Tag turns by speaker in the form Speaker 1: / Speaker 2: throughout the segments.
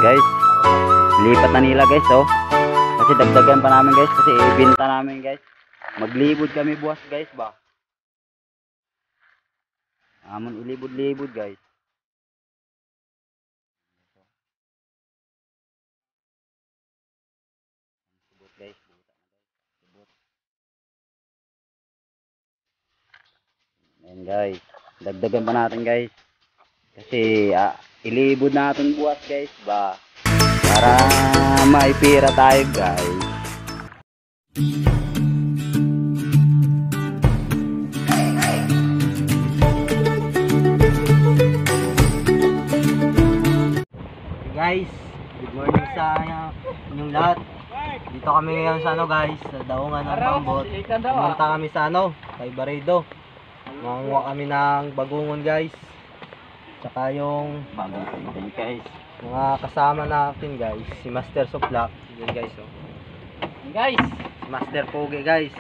Speaker 1: guys, lipat na nila guys, oh. Kasi dagdagan pa namin guys, kasi ibenta namin guys. Maglibod kami buwas guys ba. Amon ilibod-libod guys. Subot guys, buta na guys. Subot. Ayan guys, dagdagan pa natin guys. Kasi ilibod natin buwas guys ba. Para maipira tayo guys.
Speaker 2: Guys, good morning sa inyong lahat. Dito kami ngayon sa guys, sa daungan ng Bambot. Pumunta kami sa kay Barido. Manguha kami ng bagungon guys. Tsaka yung
Speaker 1: Bagungon guys.
Speaker 2: mga kasama natin guys, si Master Suplak. Yan guys, oh. Guys, si Master Pogi guys.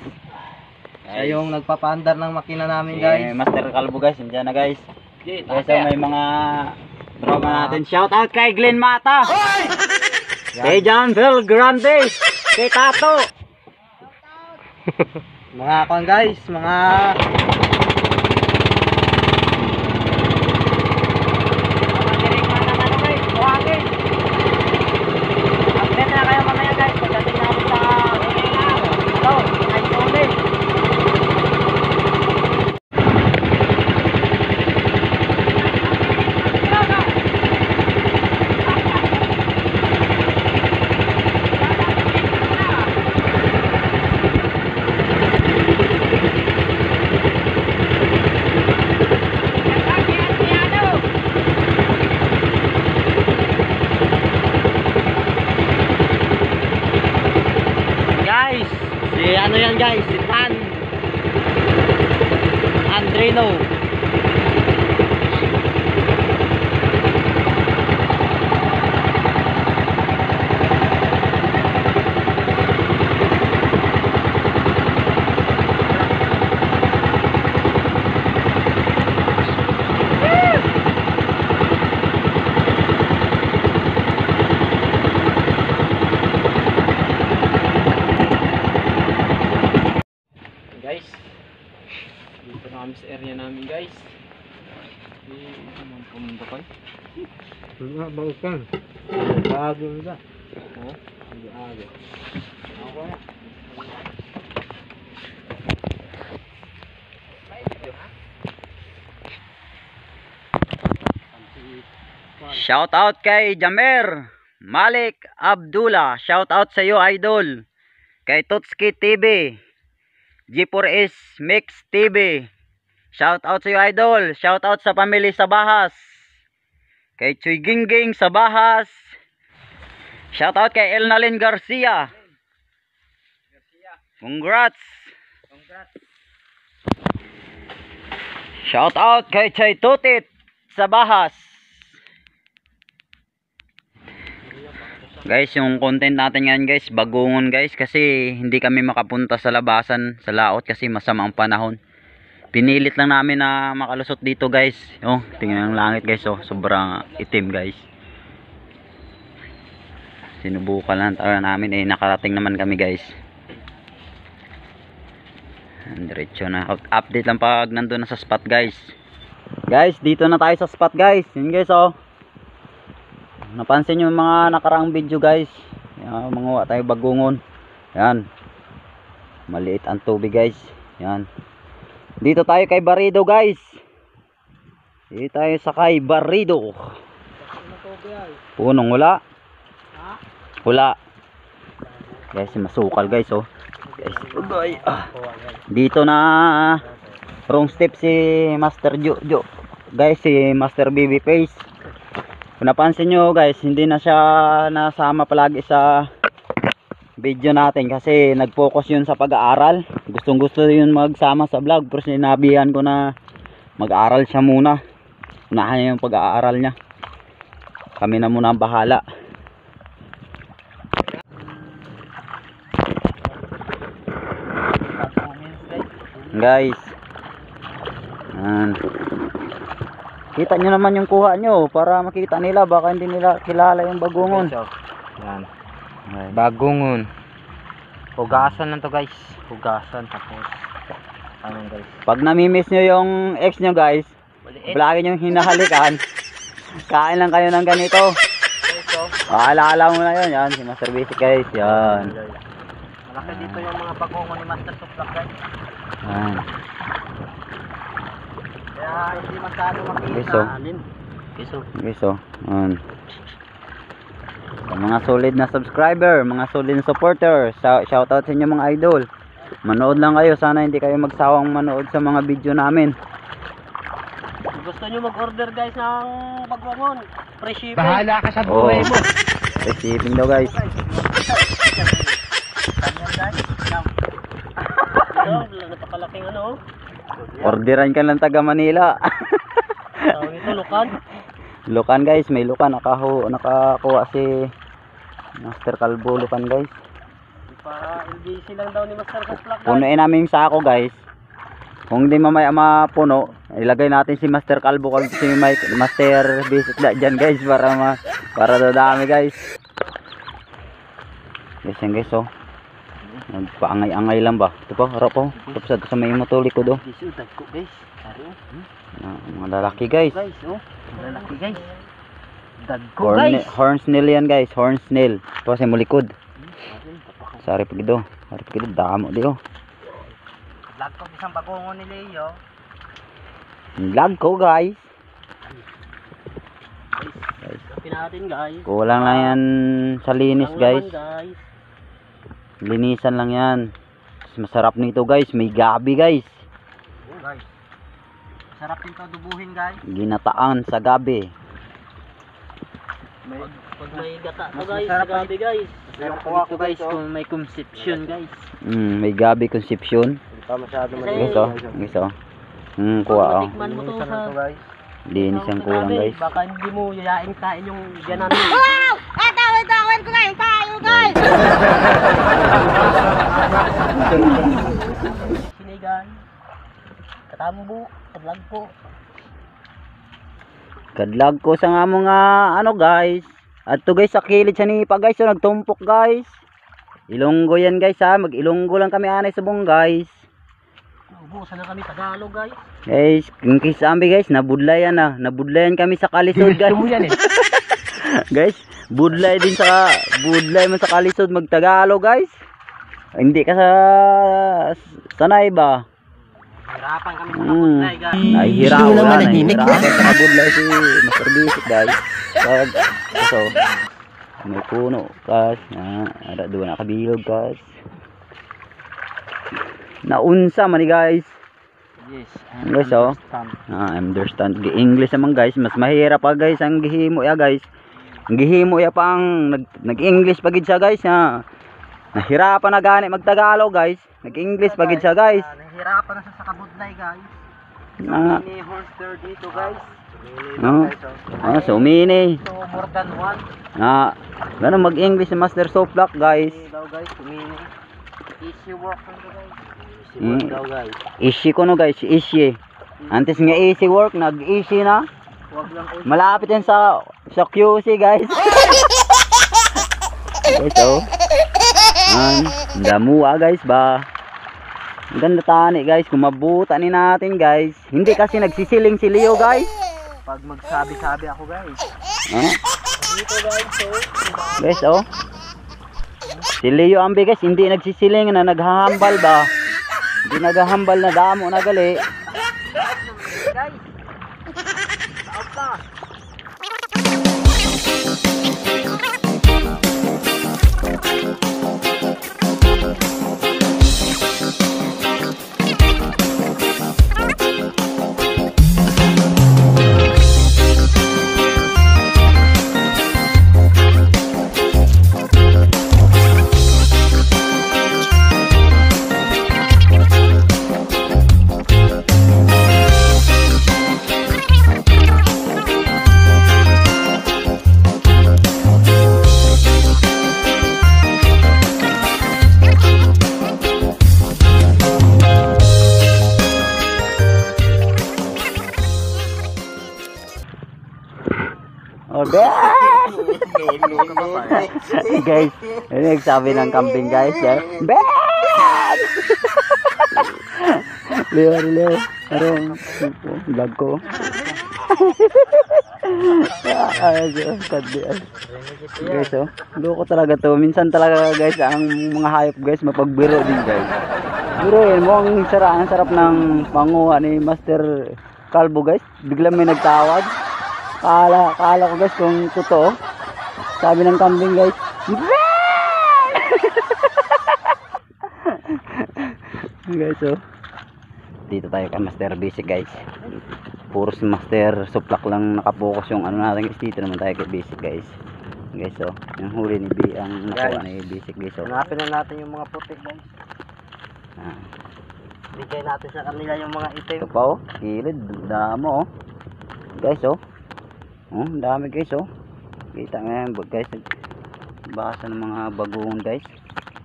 Speaker 2: Siya yung nagpapaandar ng makina namin guys.
Speaker 1: Master Kalbo guys, nandiyan na guys. Guys, may mga drama natin. Shout out kay Glenn Mata. Kay John Bell Grande. Kay Tato.
Speaker 2: Mga kon guys, mga update na kayo mamaya guys pagdating namin sa yan guys, si Tan Andrino. Guys, dito na kami sa area namin guys. Hindi pumunta kayo. Hindi nga, bawag ka. Bago nga. Oo, hindi aga. Ako na.
Speaker 1: Shout out kay Jamer Malik Abdullah. Shout out sa iyo idol. Kay Tutski TV. G4S Mix TV. Shout out sa iyo idol. Shout out sa family sa Bahas. Kay Chuy Gingging sa Bahas. Shout out kay Elnalyn Garcia. Congrats. Shout out kay Chay Tutit sa Bahas. Guys, yung content natin ngayon guys, bagungon guys, kasi hindi kami makapunta sa labasan, sa laot kasi masama ang panahon. Pinilit lang namin na makalusot dito guys. Oh, tingnan ang langit guys, oh, sobrang itim guys. Sinubukan lang talaga namin, nakarating naman kami guys. Diretso na. Update lang pag nandun na sa spot guys. Guys, dito na tayo sa spot guys. Yun guys, oh. Napansin nyo yung mga nakaraang video guys. Yan, manguha tayo bagungon. Yan. Maliit ang tubig guys. Yan. Dito tayo kay Barido guys. Dito tayo sa kay Barido. Punong wala. Wala. Guys, masukal guys, oh. Guys, dito na wrong step si Master Jojo. Guys, si Master BB Face. Kung napansin nyo guys, hindi na siya nasama palagi sa video natin kasi nag-focus yun sa pag-aaral. Gustong gusto yun magsama sa vlog, pero sinabihan ko na mag-aaral siya muna. Unahan niya yung pag-aaral niya. Kami na muna ang bahala. Guys, Kita nyo naman yung kuha nyo para makita nila. Baka hindi nila kilala yung bagungon.
Speaker 2: So, yan.
Speaker 1: Okay.
Speaker 2: Bagungon. Hugasan lang to guys. Hugasan tapos. Ano guys?
Speaker 1: Pag namimiss nyo yung ex nyo guys, lagi nyo hinahalikan. Kain lang kayo ng ganito. Alaala mo na yun. Yan, si Master Basic guys. Yan.
Speaker 2: Malaki dito yung mga bagungon ni Master Suplak guys.
Speaker 1: Yan.
Speaker 2: Kaya hindi masyado makita.
Speaker 1: Guys, oh. Guys, oh. Yan. Sa mga solid na subscriber, mga solid na supporter, shoutout sa inyo mga idol. Manood lang kayo, sana hindi kayo magsawang manood sa mga video namin.
Speaker 2: Gusto nyo mag-order guys ng bagungon, free shipping.
Speaker 3: Bahala ka sa buhay mo.
Speaker 1: Free shipping daw guys.
Speaker 2: Napakalaking ano.
Speaker 1: Orderan ka lang taga Manila.
Speaker 2: Tawag ito, lukan.
Speaker 1: Lukan guys, may lukan. Nakakuha si Master Calvo lukan guys.
Speaker 2: Para LBC lang daw ni Master Suplak guys.
Speaker 1: Punuin namin yung sako guys. Kung di mamaya mapuno, ilagay natin si Master Calvo, si Master Basic dyan guys para dadami guys. Guys yan guys oh. Paangay-angay lang ba? Ito po, harap po. Tapos sa may motor likod oh.
Speaker 2: Guys,
Speaker 1: Mga lalaki guys.
Speaker 2: guys, oh. Lalaki guys. Dagko guys.
Speaker 1: Hornsnail yan guys, hornsnail. Ito sa mo likod. Sari pagido. Damo di oh.
Speaker 2: Lag ko isang bagungon ni Leo.
Speaker 1: Lag ko guys.
Speaker 2: Guys, natin guys.
Speaker 1: Kulang lang yan sa linis guys.
Speaker 2: Guys.
Speaker 1: Linisan lang yan. Masarap nito guys, may gabi guys.
Speaker 2: Oh guys. Sarap nito dubuhin guys.
Speaker 1: Ginataan sa gabi.
Speaker 2: Pag may gata to guys, sa gabi guys. Kuha ko guys kung may conception guys.
Speaker 1: May gabi conception.
Speaker 2: Hindi pa masyado
Speaker 1: Guys oh, guys oh. Kuha oh.
Speaker 2: Tikman mo to sa guys.
Speaker 1: Linis ang kulang guys.
Speaker 2: Baka hindi mo yayain kain yung ganan.
Speaker 4: Wow! Tawid ko ngayon tayo guys!
Speaker 2: Sinigan. Katambo, kadlag po.
Speaker 1: Kadlag ko sa nga mga ano guys. At to guys sa kilid sa nipa guys, so nagtumpok guys. Ilonggo yan guys ha, mag-ilonggo lang kami anay sa buong guys.
Speaker 2: Ubusan na kami Tagalog guys.
Speaker 1: Guys, yung kisambi guys, nabudlayan na. Nabudlayan kami sa kalisod guys.
Speaker 3: yan eh.
Speaker 1: Guys, budlay mo sa kalisod magtagalog guys. Hindi ka sanay ba?
Speaker 2: Hirapan kami sa budlay guys.
Speaker 1: Nahihirapan na, nahihirapan sa budlay si Master Basic guys. So, may puno guys. Ada doon nakabilog guys. Naunsa man guys.
Speaker 2: Yes,
Speaker 1: Guys oh. Understand. English naman guys, mas mahirap pa guys ang gihimo ya guys. Ang gihimo ya pang nag-English pagid siya guys ha. Nahirapan na gani magtagalog guys. Nag-English pagid siya guys.
Speaker 2: Nahihirapan na sa kabudlay guys. Ni holster dito guys.
Speaker 1: So mini.
Speaker 2: So more than one.
Speaker 1: Ganun mag-English si Master Suplak guys.
Speaker 2: Daw guys, kumini. Easy work lang guys. Easy work daw guys.
Speaker 1: Easy ko no guys, easy. Antes nga easy work, nag-easy na.
Speaker 2: Wag lang ko.
Speaker 1: Malapit yan sa QC guys. Guys oh. Damuwa guys ba. Ang ganda tani guys, kung mabuta ni natin guys. Hindi kasi nagsisiling si Leo guys.
Speaker 2: Pag magsabi-sabi ako guys. Dito guys, so.
Speaker 1: Guys oh. Si Leo ambi guys, hindi nagsisiling na naghahambal ba. Hindi naghahambal na damo na gali.
Speaker 2: Guys. Taop na.
Speaker 1: Ben! Guys, yun yung sabi ng kambing guys. Ben! Leo. Arong, vlog ko. Guys, oh. Loko talaga to. Minsan talaga guys, ang mga hayop guys, mapagbiro din guys. Biro yun mo, ang sarap ng panguha ni Master Calvo guys. Biglang may nagtawag. Kaala ko guys kung totoo. Sabi ng kambing guys, guys, oh. Dito tayo kay Master Basic guys. Puro si Master Suplak lang nakapokus yung ano natin guys. Dito naman tayo kay Basic guys. Guys, oh. Yung huli ni ang nakuha ni Basic guys, oh.
Speaker 2: Hanapin na natin yung mga putik guys. Bigay natin sa kanila yung mga itim.
Speaker 1: Ito pa, oh. Kilid. Damo, oh. Guys, oh. Oh, dami guys, oh. Kita ngayon guys. Basa ng mga bagoong guys.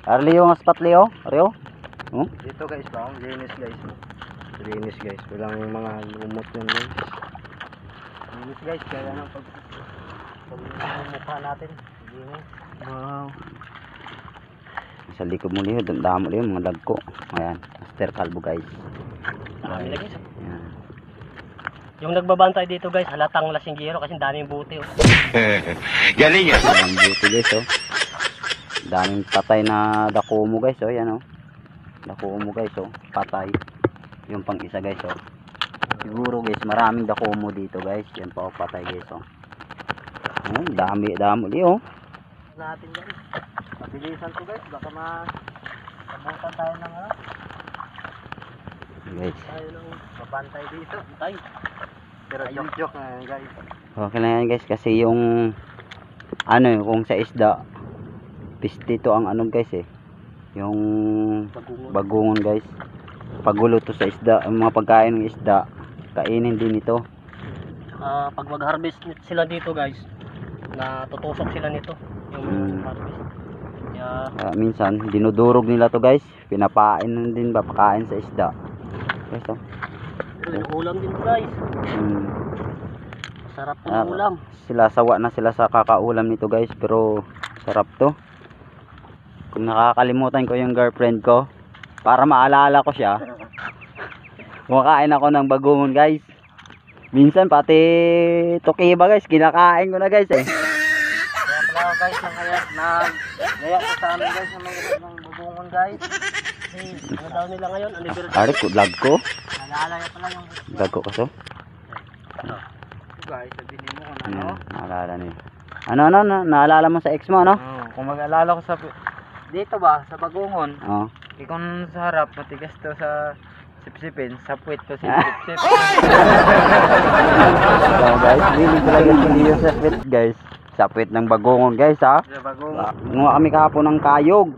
Speaker 1: Arleo nga spot, Leo. Arleo. Oh.
Speaker 2: Dito guys, bang linis guys. Linis guys. Walang mga lumot yun guys. Linis guys. Kaya nang pagmumukha natin. Linis. Wow.
Speaker 1: Sa likod mo Leo. Damo Leo. Mga lagko. Ayan. Master Calvo guys.
Speaker 3: Dami na guys.
Speaker 1: Ayan.
Speaker 3: Yung nagbabantay dito guys, halatang lasinggero kasi daming buti. Oh.
Speaker 5: Galing yan.
Speaker 1: Daming buti guys, oh. Daming patay na dako mo guys, oh. Yan, oh. Dako mo guys, oh. Patay. Yung pang isa guys, oh. Siguro guys, maraming dako mo dito guys. Yan pa, oh. Patay guys, oh. Dami Leo.
Speaker 2: Natin guys. Mabilisan to guys. Baka mabutan tayo ng ano.
Speaker 1: Guys.
Speaker 2: Tayo nang mabantay dito. Tay. Pero joke na yan guys.
Speaker 1: Okay na yan guys kasi yung ano kung sa isda piste to ang ano guys eh. Yung bagungon guys. Pagulo to sa isda, ang mga pagkain ng isda, kainin din ito.
Speaker 3: Pag mag-harvest sila dito guys, natutusok sila nito. Yung harvest. Kaya
Speaker 1: Minsan dinudurog nila to guys. Pinapain din ba pagkain sa isda. Guys, oh.
Speaker 3: yung ulam din guys. Sarap ng ulam.
Speaker 1: Sawa na sila sa kakaulam nito guys, pero sarap to. Kung nakakalimutan ko yung girlfriend ko, para maalala ko siya, kumakain ako ng bagungon guys. Minsan pati tukiba guys, kinakain ko na guys eh.
Speaker 2: Kaya pala guys, nagaya ko sa amin guys ng mga ng bagungon guys.
Speaker 3: Ano daw nila ngayon? Anniversary.
Speaker 1: Ari ko, lag ko.
Speaker 2: Naalala niya pala yung
Speaker 1: Lag ko kaso.
Speaker 2: guys, sabihin mo kung ano.
Speaker 1: Naalala niya. Ano, naalala mo sa ex mo, ano?
Speaker 2: Kung mag-alala ko sa dito ba, sa bagungon,
Speaker 1: Oo.
Speaker 2: kung sa harap, matigas to sa sipsipin, sa puwit to sa sipsip.
Speaker 1: So guys, really talaga hindi yung sa pit guys. Sa pit ng bagungon guys, ha?
Speaker 2: Sa bagungon.
Speaker 1: Nguha kami kahapon ng kayog.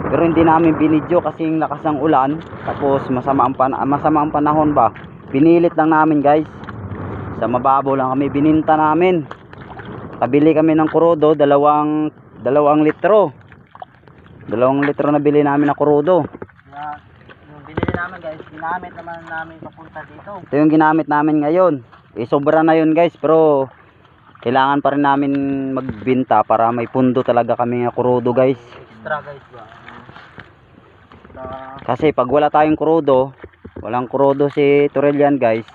Speaker 1: Pero hindi namin binidyo kasi yung lakas ng ulan. Tapos masama ang panahon ba. Pinilit lang namin guys. Sa mababaw lang kami bininta namin. Kabili kami ng kurodo, dalawang litro. 2 litro na bili namin na kurodo.
Speaker 2: Yung binili namin guys, ginamit naman namin papunta dito.
Speaker 1: Ito yung ginamit namin ngayon. Sobra na yun guys, pero kailangan pa rin namin magbinta para may pundo talaga kami na kurodo guys.
Speaker 2: Extra guys ba?
Speaker 1: Kasi pag wala tayong kurodo, walang kurodo si Torelian guys,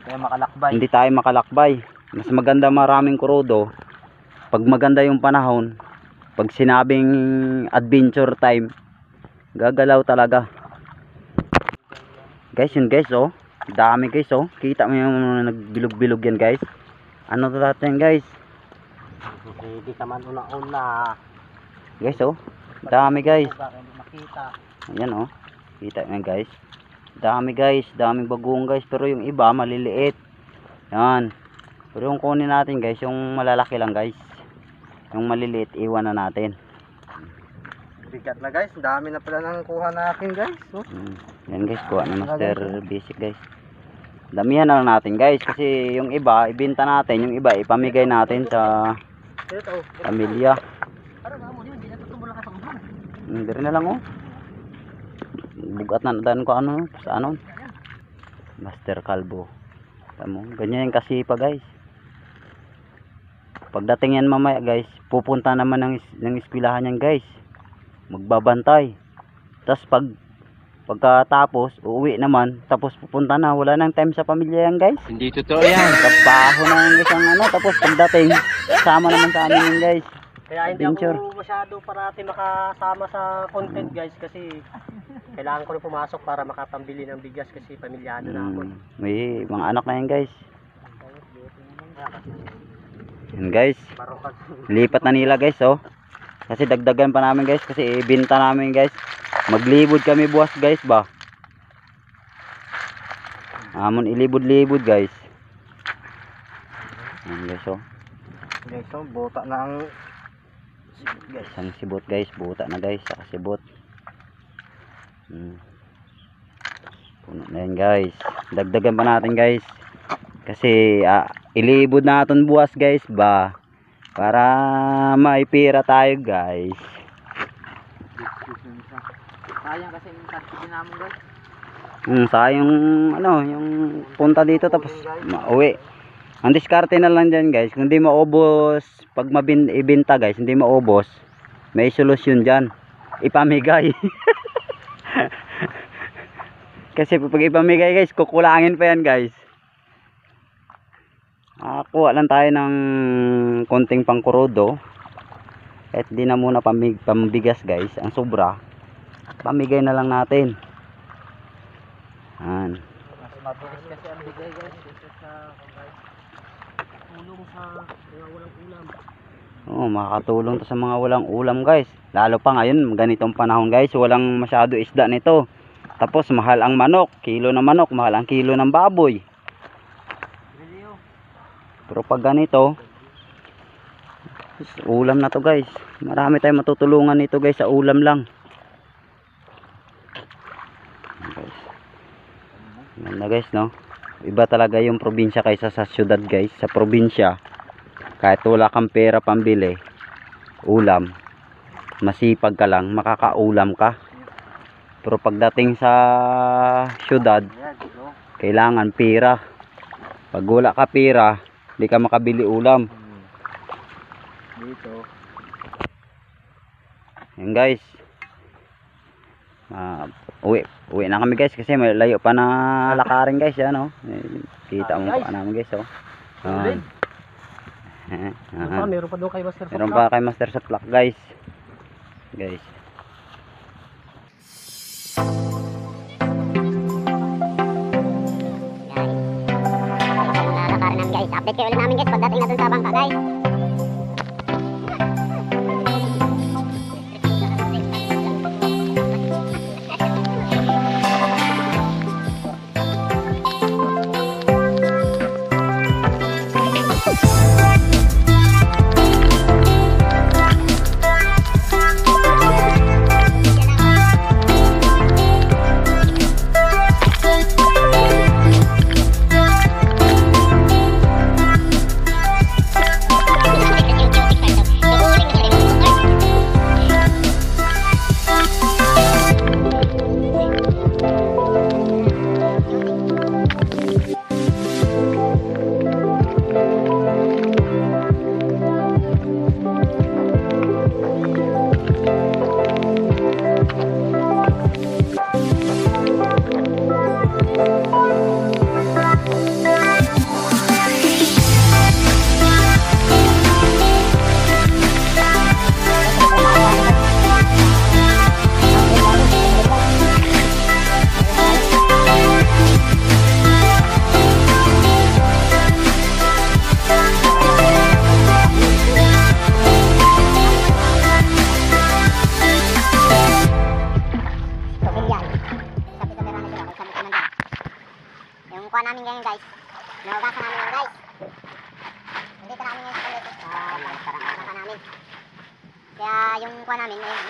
Speaker 2: Kaya makalakbay.
Speaker 1: hindi tayo makalakbay. Mas maganda maraming kurodo pag maganda yung panahon. Pag sinabing adventure time, gagalaw talaga guys. Yun guys, oh, dami guys, oh. Kita mo yung nagbilog-bilog yan guys. Ano to natin guys?
Speaker 2: Hindi ka man una-una.
Speaker 1: Guys, oh, dami guys.
Speaker 2: Hindi makita.
Speaker 1: Ayan, oh, kita nyo guys, dami guys, daming bagong guys. Pero yung iba maliliit yan. Pero yung kunin natin guys, yung malalaki lang guys. Yung maliliit iwan na natin.
Speaker 2: Bigat na guys, dami na pala nang kuha natin guys.
Speaker 1: Yan guys, kuha ni Master Basic guys. Damihan na lang natin guys, kasi yung iba ibenta natin, yung iba ipamigay natin sa pamilya. Hindi na lang, oh. Bugat na dan ko ano sa ano. Master Calvo. Tamo, ganyan yung kasipa guys. Pagdating yan mamaya guys, pupunta naman ng eskwelahan yan guys. Magbabantay. Tapos pagkatapos, uuwi naman. Tapos pupunta na. Wala nang time sa pamilya yan guys.
Speaker 5: Hindi totoo yan.
Speaker 1: Trabaho na yung isang ano. Tapos pagdating, sama naman sa amin yan guys.
Speaker 3: Kaya hindi
Speaker 1: Adventure.
Speaker 3: ako masyado parati makasama sa content guys kasi kailangan ko rin pumasok para makapambili ng bigas kasi pamilyado na ako.
Speaker 1: May mga anak na yan guys. Yan guys. Lipat na nila guys oh. Kasi dagdagan pa namin guys. Kasi ibenta namin guys. Maglibod kami buwas guys ba. Amon ilibod-libod guys. Yan guys oh.
Speaker 2: Guys, so, buta na ang
Speaker 1: Guys, ang sibot guys, buta na guys, saka sibot. Puno na yan guys. Dagdagan pa natin guys. Kasi ilibod natin buwas guys ba. Para maipira tayo guys.
Speaker 2: sayang kasi yung tastig namin guys.
Speaker 1: Sayang ano, yung punta dito tapos mauwi. Ang diskarte na lang dyan guys, kung hindi maubos, pag ibenta guys, hindi maubos, may solusyon dyan, ipamigay. Kasi pag ipamigay guys, kukulangin pa yan guys. Kuha lang tayo ng konting pangkurodo. At di na muna pambigas guys, ang sobra, pamigay na lang natin. Yan.
Speaker 2: Mas mabilis kasi ang bigay guys.
Speaker 3: Tulong sa mga walang ulam.
Speaker 1: Makakatulong to sa mga walang ulam guys. Lalo pa ngayon, ganitong panahon guys, walang masyado isda nito. Tapos mahal ang manok, kilo ng manok, mahal ang kilo ng baboy. Pero pag ganito, ulam na to guys. Marami tayong matutulungan nito guys sa ulam lang. Guys. Ganda guys no. Iba talaga yung probinsya kaysa sa syudad guys. Sa probinsya, kahit wala kang pera pambili ulam, masipag ka lang, makakaulam ka. Pero pagdating sa syudad, kailangan pera. Pag wala ka pera, hindi ka makabili ulam.
Speaker 2: Dito.
Speaker 1: Yan guys. Uwi na kami guys kasi may layo pa na lakarin guys. Yan oh. Kita mo pa namin guys oh.
Speaker 3: Meron pa doon kay Master
Speaker 1: Meron pa kay Master Saplak guys. Guys.
Speaker 4: Guys, update kayo ulit namin guys pagdating na dun sa bangka guys. Namin ngayon guys. Nahugasan namin yun guys. Nandito namin ngayon sa ulit. Parang araw namin. Kaya yung kuha namin ay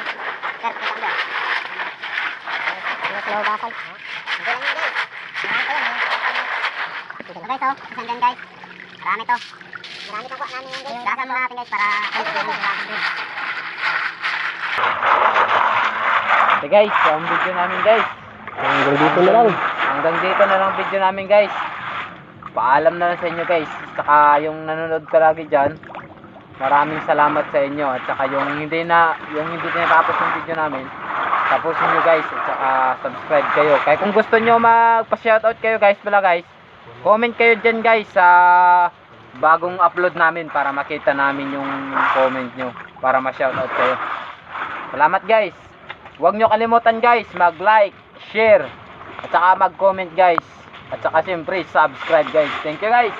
Speaker 4: perfect ang doon. Nahugasan. Hindi lang yun guys. Marami ko yun. Dito na guys oh. Isan dyan guys. Marami to. Marami pang kuha namin yun guys. Hugasan muna natin guys para
Speaker 2: Okay guys, ang video namin guys.
Speaker 3: Hanggang dito na lang.
Speaker 2: Hanggang dito na lang video namin guys. Paalam na lang sa inyo guys. Saka yung nanonood ka lagi dyan,
Speaker 6: maraming salamat sa inyo. At saka yung hindi natapos yung video namin, tapusin nyo guys. At saka subscribe kayo. Kaya kung gusto nyo magpa-shoutout kayo guys pala guys, comment kayo dyan guys sa bagong upload namin para makita namin yung comment nyo. Para ma-shoutout kayo. Salamat guys. Huwag nyo kalimutan guys, mag-like, share, at saka mag-comment guys. At saka siyempre subscribe guys. Thank you guys.